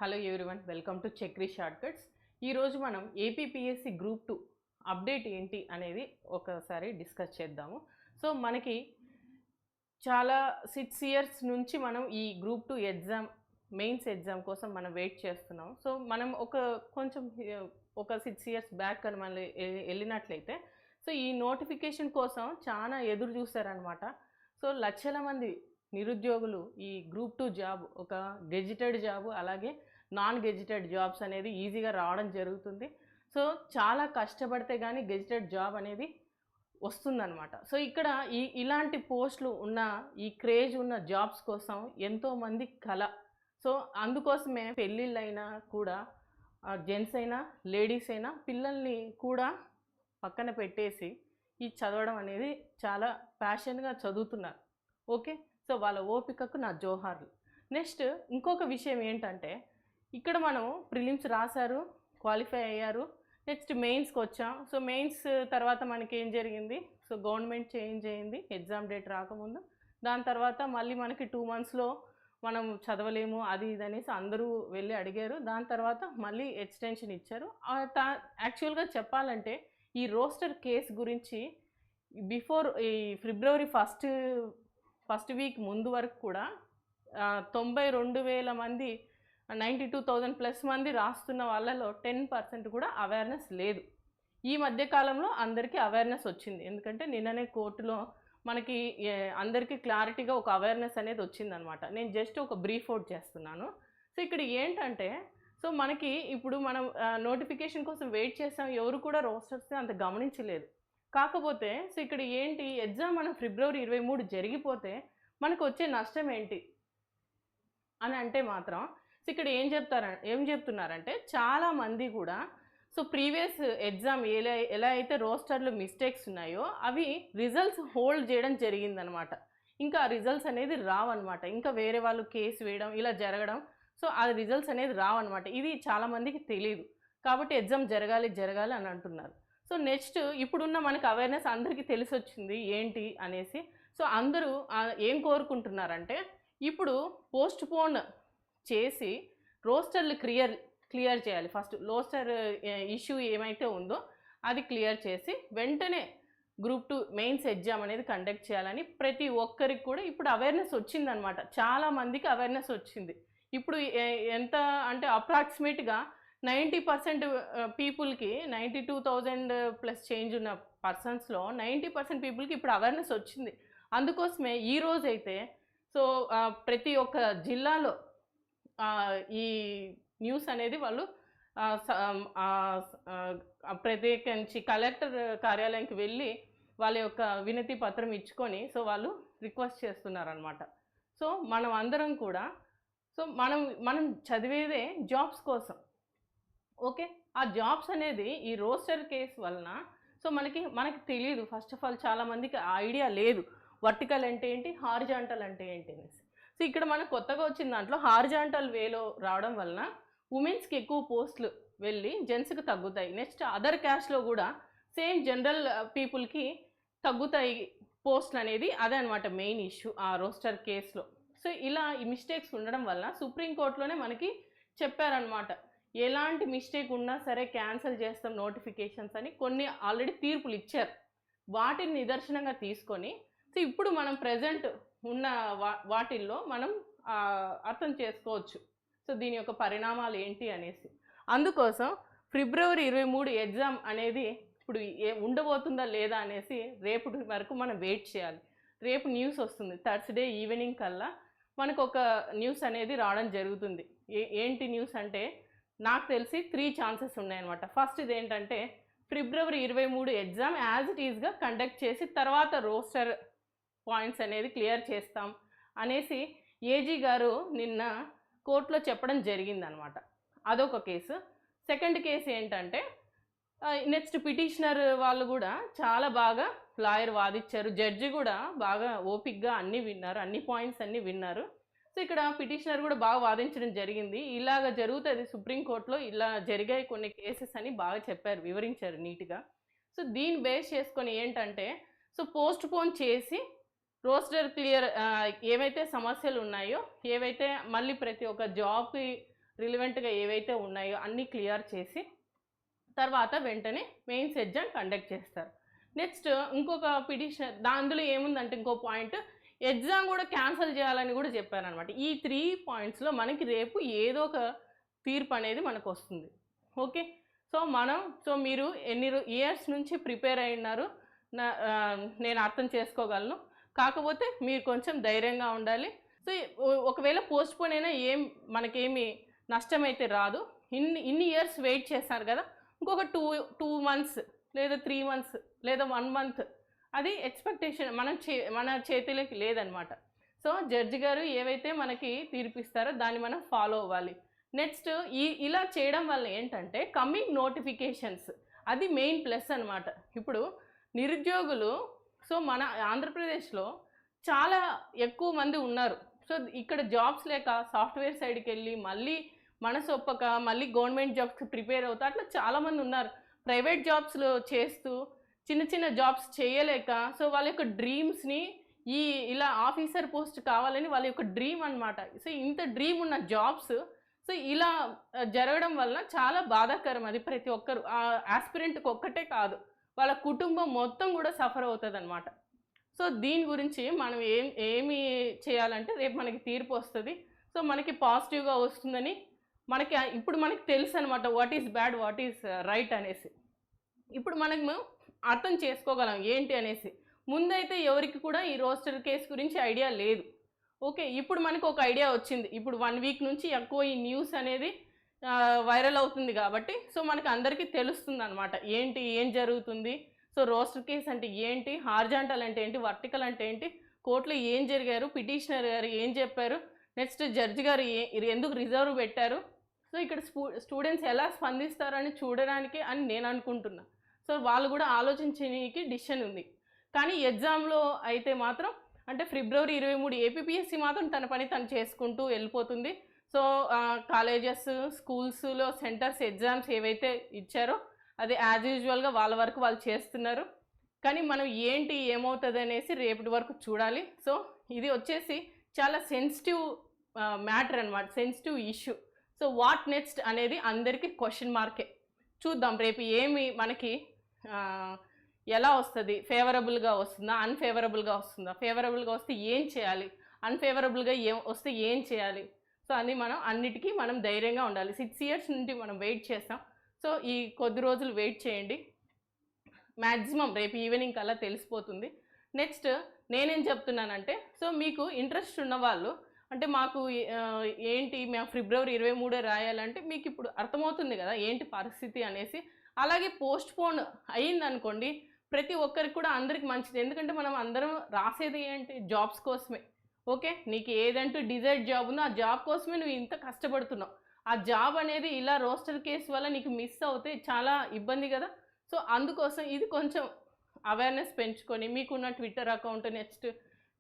Hello everyone, welcome to Chakri shortcuts. ఈరోజు మనం APPSC group 2 update ఏంటి అనేది ఒకసారి డిస్కస్ చేద్దాము. సో మనకి చాలా 6 ఇయర్స్ నుంచి మనం ఈ గ్రూప్ 2 ఎగ్జామ్ మెయిన్స్ ఎగ్జామ్ కోసం మనం వెయిట్ చేస్తున్నాం. సో మనం ఒక 6 ఇయర్స్ బ్యాక్ అని మళ్ళీ వెళ్ళినట్లయితే సో ఈ నోటిఫికేషన్ కోసం చాలా ఎదురు చూస్తారనమాట. సో లక్షల మంది నిరుద్యోగులు ఈ గ్రూప్ 2 జాబ్, ఒక గెజిటెడ్ జాబ్ అలాగే నాన్ గెజిటెడ్ జాబ్స్ అనేది ఈజీగా రావడం జరుగుతుంది. సో చాలా కష్టపడితే కానీ గెజిటెడ్ జాబ్ అనేది వస్తుందన్నమాట. సో ఇక్కడ ఇలాంటి పోస్టులు ఉన్న ఈ క్రేజ్ ఉన్న జాబ్స్ కోసం ఎంతోమంది కల. సో అందుకోసమే పెళ్ళిళ్ళైనా కూడా జెంట్స్ అయినా లేడీస్ అయినా పిల్లల్ని కూడా పక్కన పెట్టేసి ఈ చదవడం అనేది చాలా ప్యాషన్గా చదువుతున్నారు. ఓకే, సో వాళ్ళ ఓపికకు నా జోహార్లు. నెక్స్ట్ ఇంకొక విషయం ఏంటంటే, ఇక్కడ మనం ప్రిలిమ్స్ రాశారు, క్వాలిఫై అయ్యారు, నెక్స్ట్ మెయిన్స్కి వచ్చాం. సో మెయిన్స్ తర్వాత మనకి ఏం జరిగింది, సో గవర్నమెంట్ చేంజ్ అయింది ఎగ్జామ్ డేట్ రాకముందు. దాని తర్వాత మళ్ళీ మనకి 2 monthsలో మనం చదవలేము అది ఇది అనేసి అందరూ వెళ్ళి అడిగారు. దాని తర్వాత మళ్ళీ ఎక్స్టెన్షన్ ఇచ్చారు. యాక్చువల్గా చెప్పాలంటే ఈ రోస్టర్ కేస్ గురించి బిఫోర్ ఈ ఫిబ్రవరి ఫస్ట్ వీక్ ముందు వరకు కూడా 92,000 మంది 92,000+ మంది రాస్తున్న వాళ్ళలో 10% కూడా అవేర్నెస్ లేదు. ఈ మధ్యకాలంలో అందరికీ అవేర్నెస్ వచ్చింది. ఎందుకంటే నిన్ననే కోర్టులో మనకి అందరికీ క్లారిటీగా ఒక అవేర్నెస్ అనేది వచ్చిందనమాట. నేను జస్ట్ ఒక బ్రీఫ్ అవుట్ చేస్తున్నాను. సో ఇక్కడ ఏంటంటే, సో మనకి ఇప్పుడు మనం నోటిఫికేషన్ కోసం వెయిట్ చేసాం, ఎవరు కూడా రోస్టర్స్ అంత గమనించలేదు. కాకపోతే సో ఇక్కడ ఏంటి, ఎగ్జామ్ మనం ఫిబ్రవరి 23 జరిగిపోతే మనకు వచ్చే నష్టం ఏంటి అని అంటే మాత్రం సో ఇక్కడ ఏం చెప్తున్నారంటే చాలామంది కూడా సో ప్రీవియస్ ఎగ్జామ్ ఎలా అయితే రోస్టర్లో మిస్టేక్స్ ఉన్నాయో అవి రిజల్ట్స్ హోల్డ్ చేయడం జరిగిందనమాట. ఇంకా రిజల్ట్స్ అనేది రావన్నమాట. ఇంకా వేరే వాళ్ళు కేసు వేయడం ఇలా జరగడం, సో ఆ రిజల్ట్స్ అనేది రావన్నమాట. ఇది చాలామందికి తెలియదు. కాబట్టి ఎగ్జామ్ జరగాలి అని అంటున్నారు. సో నెక్స్ట్ ఇప్పుడున్న మనకు అవేర్నెస్ అందరికీ తెలిసి వచ్చింది ఏంటి అనేసి. సో అందరూ ఏం కోరుకుంటున్నారంటే, ఇప్పుడు పోస్ట్ పోన్ చేసి రోస్టర్లు క్లియర్ చేయాలి. ఫస్ట్ రోస్టర్ ఇష్యూ ఏమైతే ఉందో అది క్లియర్ చేసి వెంటనే గ్రూప్ 2 మెయిన్స్ ఎగ్జామ్ అనేది కండక్ట్ చేయాలని ప్రతి ఒక్కరికి కూడా ఇప్పుడు అవేర్నెస్ వచ్చిందనమాట. చాలామందికి అవేర్నెస్ వచ్చింది. ఇప్పుడు ఎంత అంటే అప్రాక్సిమేట్గా 90% పీపుల్కి 92,000+ చేంజ్ ఉన్న పర్సన్స్లో 90% పీపుల్కి ఇప్పుడు అవేర్నెస్ వచ్చింది. అందుకోసమే ఈరోజైతే సో ప్రతి ఒక్క జిల్లాలో ఈ న్యూస్ అనేది వాళ్ళు ప్రత్యేకించి కలెక్టర్ కార్యాలయానికి వెళ్ళి వాళ్ళ యొక్క వినతి పత్రం ఇచ్చుకొని సో వాళ్ళు రిక్వెస్ట్ చేస్తున్నారనమాట. సో మనం అందరం కూడా సో మనం చదివేదే జాబ్స్ కోసం. ఓకే, ఆ జాబ్స్ అనేది ఈ రోస్టర్ కేసు వలన సో మనకి తెలియదు. ఫస్ట్ ఆఫ్ ఆల్ చాలామందికి ఐడియా లేదు వర్టికల్ అంటే ఏంటి, హారిజాంటల్ అంటే ఏంటి అనేసి. సో ఇక్కడ మనకు కొత్తగా వచ్చిన దాంట్లో హారిజాంటల్ వేలో రావడం వలన ఉమెన్స్కి ఎక్కువ పోస్టులు వెళ్ళి జెంట్స్కి తగ్గుతాయి. నెక్స్ట్ అదర్ క్యాస్ట్లో కూడా సేమ్ జనరల్ పీపుల్కి తగ్గుతాయి పోస్టులు అనేది. అదే అనమాట మెయిన్ ఇష్యూ ఆ రోస్టర్ కేసులో. సో ఇలా ఈ మిస్టేక్స్ ఉండడం వల్ల సుప్రీంకోర్టులోనే మనకి చెప్పారనమాట, ఎలాంటి మిస్టేక్ ఉన్నా సరే క్యాన్సిల్ చేస్తాం నోటిఫికేషన్స్ అని కొన్ని ఆల్రెడీ తీర్పులు ఇచ్చారు. వాటిని నిదర్శనంగా తీసుకొని సో ఇప్పుడు మనం ప్రజెంట్ ఉన్న వాటిల్లో మనం అర్థం చేసుకోవచ్చు సో దీని యొక్క పరిణామాలు ఏంటి అనేసి. అందుకోసం ఫిబ్రవరి 23 ఎగ్జామ్ అనేది ఇప్పుడు ఉండబోతుందా లేదా అనేసి రేపటి వరకు మనం వెయిట్ చేయాలి. రేపు న్యూస్ వస్తుంది, థర్స్డే ఈవినింగ్ కల్లా మనకు ఒక న్యూస్ అనేది రావడం జరుగుతుంది. ఏంటి న్యూస్ అంటే, నాకు తెలిసి 3 ఛాన్సెస్ ఉన్నాయన్నమాట. ఫస్ట్ ఇది ఏంటంటే, ఫిబ్రవరి 23 ఎగ్జామ్ యాజ్ ఇట్ ఈజ్గా కండక్ట్ చేసి తర్వాత రోస్టర్ పాయింట్స్ అనేది క్లియర్ చేస్తాం అనేసి ఏజీ గారు నిన్న కోర్టులో చెప్పడం జరిగిందనమాట. అదొక కేసు. సెకండ్ కేసు ఏంటంటే, నెక్స్ట్ పిటిషనర్ వాళ్ళు కూడా చాలా బాగా లాయర్ వాదించారు, జడ్జి కూడా బాగా ఓపిక్గా అన్నీ విన్నారు, అన్ని పాయింట్స్ అన్నీ విన్నారు. సో ఇక్కడ పిటిషనర్ కూడా బాగా వాదించడం జరిగింది. ఇలాగ జరుగుతుంది సుప్రీంకోర్టులో, ఇలా జరిగాయి కొన్ని కేసెస్ అని బాగా చెప్పారు, వివరించారు నీట్గా. సో దీన్ని బేస్ చేసుకొని ఏంటంటే, సో పోస్ట్ పోన్ చేసి రోస్టర్ క్లియర్ ఏవైతే సమస్యలు ఉన్నాయో, ఏవైతే మళ్ళీ ప్రతి ఒక్క జాబ్కి రిలవెంట్గా ఏవైతే ఉన్నాయో అన్నీ క్లియర్ చేసి తర్వాత వెంటనే మెయిన్స్ ఎగ్జామ్ కండక్ట్ చేస్తారు. నెక్స్ట్ ఇంకొక పిటిషన్ అందులో ఏముందంటే ఇంకో పాయింట్, ఎగ్జామ్ కూడా క్యాన్సిల్ చేయాలని కూడా చెప్పారనమాట. ఈ 3 పాయింట్స్లో మనకి రేపు ఏదో ఒక తీర్పు అనేది మనకు వస్తుంది. ఓకే, సో మీరు ఎన్ని ఇయర్స్ నుంచి ప్రిపేర్ అయినారు నేను అర్థం చేసుకోగలను. కాకపోతే మీరు కొంచెం ధైర్యంగా ఉండాలి. సో ఒకవేళ పోస్ట్పోన్ అయినా మనకేమి నష్టమైతే రాదు. ఇన్ని ఇయర్స్ వెయిట్ చేస్తారు కదా, ఇంకొక 2 months లేదా 3 months లేదా 1 month అది ఎక్స్పెక్టేషన్ మన చేతిలోకి లేదనమాట. సో జడ్జి గారు ఏవైతే మనకి తీర్పిస్తారో దాన్ని మనం ఫాలో అవ్వాలి. నెక్స్ట్ ఇలా చేయడం వల్ల ఏంటంటే కమింగ్ నోటిఫికేషన్స్ అది మెయిన్ ప్లస్ అనమాట. ఇప్పుడు నిరుద్యోగులు మన ఆంధ్రప్రదేశ్లో చాలా ఎక్కువ మంది ఉన్నారు. సో ఇక్కడ జాబ్స్ లేక సాఫ్ట్వేర్ సైడ్కి వెళ్ళి మళ్ళీ మనసు ఒప్పక మళ్ళీ గవర్నమెంట్ జాబ్స్కి ప్రిపేర్ అవుతా అట్లా చాలామంది ఉన్నారు. ప్రైవేట్ జాబ్స్లో చేస్తూ చిన్న చిన్న జాబ్స్ చేయలేక సో వాళ్ళ యొక్క డ్రీమ్స్ని ఇలా ఆఫీసర్ పోస్ట్ కావాలని వాళ్ళ యొక్క డ్రీమ్ అనమాట. సో ఇంత డ్రీమ్ ఉన్న జాబ్స్ సో ఇలా జరగడం వల్ల చాలా బాధాకరం. అది ప్రతి ఒక్కరు ఆస్పిరెంట్కి ఒక్కటే కాదు, వాళ్ళ కుటుంబం మొత్తం కూడా సఫర్ అవుతుంది అనమాట. సో దీని గురించి మనం ఏమి చేయాలంటే రేపు మనకి తీర్పు వస్తుంది. సో మనకి పాజిటివ్గా వస్తుందని ఇప్పుడు మనకి తెలుసు అనమాట, what is bad what is right అనేసి. ఇప్పుడు మనము అర్థం చేసుకోగలం ఏంటి అనేసి. ముందైతే ఎవరికి కూడా ఈ రోస్టర్ కేసు గురించి ఐడియా లేదు. ఓకే, ఇప్పుడు మనకు ఒక ఐడియా వచ్చింది. ఇప్పుడు 1 week నుంచి ఎక్కువ ఈ న్యూస్ అనేది వైరల్ అవుతుంది కాబట్టి సో మనకు అందరికీ తెలుస్తుంది అనమాట ఏం జరుగుతుంది. సో రోస్టర్ కేసు అంటే ఏంటి, హార్జాంటల్ అంటే ఏంటి, వర్టికల్ అంటే ఏంటి, కోర్టులో ఏం జరిగారు, పిటిషనర్ గారు ఏం చెప్పారు, నెక్స్ట్ జడ్జి గారు ఎందుకు రిజర్వ్ పెట్టారు, సో ఇక్కడ స్టూడెంట్స్ ఎలా స్పందిస్తారని చూడడానికి అని నేను అనుకుంటున్నా. సో వాళ్ళు కూడా ఆలోచించడానికి డిసిషన్ ఉంది. కానీ ఎగ్జామ్లో అయితే మాత్రం అంటే February 23 ఏపీపీఎస్సీ మాత్రం తన పని తను చేసుకుంటూ వెళ్ళిపోతుంది. సో కాలేజెస్ స్కూల్స్లో సెంటర్స్ ఎగ్జామ్స్ ఏవైతే ఇచ్చారో అది యాజ్ యూజువల్గా వాళ్ళ వరకు వాళ్ళు చేస్తున్నారు. కానీ మనం ఏమవుతుంది అనేసి రేపటి వరకు చూడాలి. సో ఇది వచ్చేసి చాలా సెన్సిటివ్ మ్యాటర్ అనమాట, sensitive issue. So what next అనేది అందరికీ క్వశ్చన్ మార్కే. చూద్దాం రేపు మనకి ఎలా వస్తుంది, ఫేవరబుల్గా వస్తుందా అన్ఫేవరబుల్గా వస్తుందా, ఫేవరబుల్గా వస్తే ఏం చేయాలి, అన్ఫేవరబుల్గా వస్తే ఏం చేయాలి. సో అది అన్నిటికీ మనం ధైర్యంగా ఉండాలి. 6 years నుండి మనం వెయిట్ చేస్తాం. సో ఈ కొద్ది రోజులు వెయిట్ చేయండి, మ్యాక్సిమం రేపు ఈవినింగ్ కల్లా తెలిసిపోతుంది. నెక్స్ట్ నేనేం చెప్తున్నానంటే సో మీకు ఇంట్రెస్ట్ ఉన్నవాళ్ళు అంటే మాకు మేము February 23 రాయాలంటే మీకు ఇప్పుడు అర్థమవుతుంది కదా ఏంటి పరిస్థితి అనేసి. అలాగే పోస్ట్పోన్ అయ్యిందనుకోండి ప్రతి ఒక్కరికి కూడా అందరికి మంచిది. ఎందుకంటే మనం అందరం రాసేది ఏంటి జాబ్స్ కోసమే. ఓకే, నీకు ఏదంటూ డిజైర్డ్ జాబ్ ఉందో ఆ జాబ్ కోసమే నువ్వు ఇంత కష్టపడుతున్నావు. ఆ జాబ్ అనేది ఇలా రోస్టర్ కేసు వల్ల నీకు మిస్ అవుతే చాలా ఇబ్బంది కదా. సో అందుకోసం ఇది కొంచెం అవేర్నెస్ పెంచుకొని మీకున్న ట్విట్టర్ అకౌంట్ నెక్స్ట్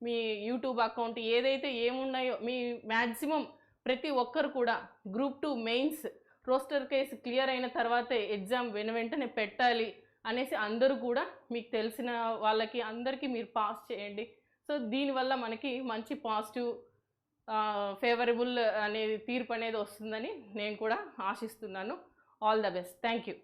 మీ యూట్యూబ్ అకౌంట్ ఏదైతే ఏమున్నాయో మీ మ్యాక్సిమం ప్రతి ఒక్కరు కూడా Group 2 mains roster case clear అయిన తర్వాతే ఎగ్జామ్ వెంటనే పెట్టాలి అనేసి అందరూ కూడా మీకు తెలిసిన వాళ్ళకి అందరికీ మీరు పాస్ చేయండి. సో దీనివల్ల మనకి మంచి పాజిటివ్ ఫేవరబుల్ అనేది తీర్పు అనేది వస్తుందని నేను కూడా ఆశిస్తున్నాను. All the best. Thank you.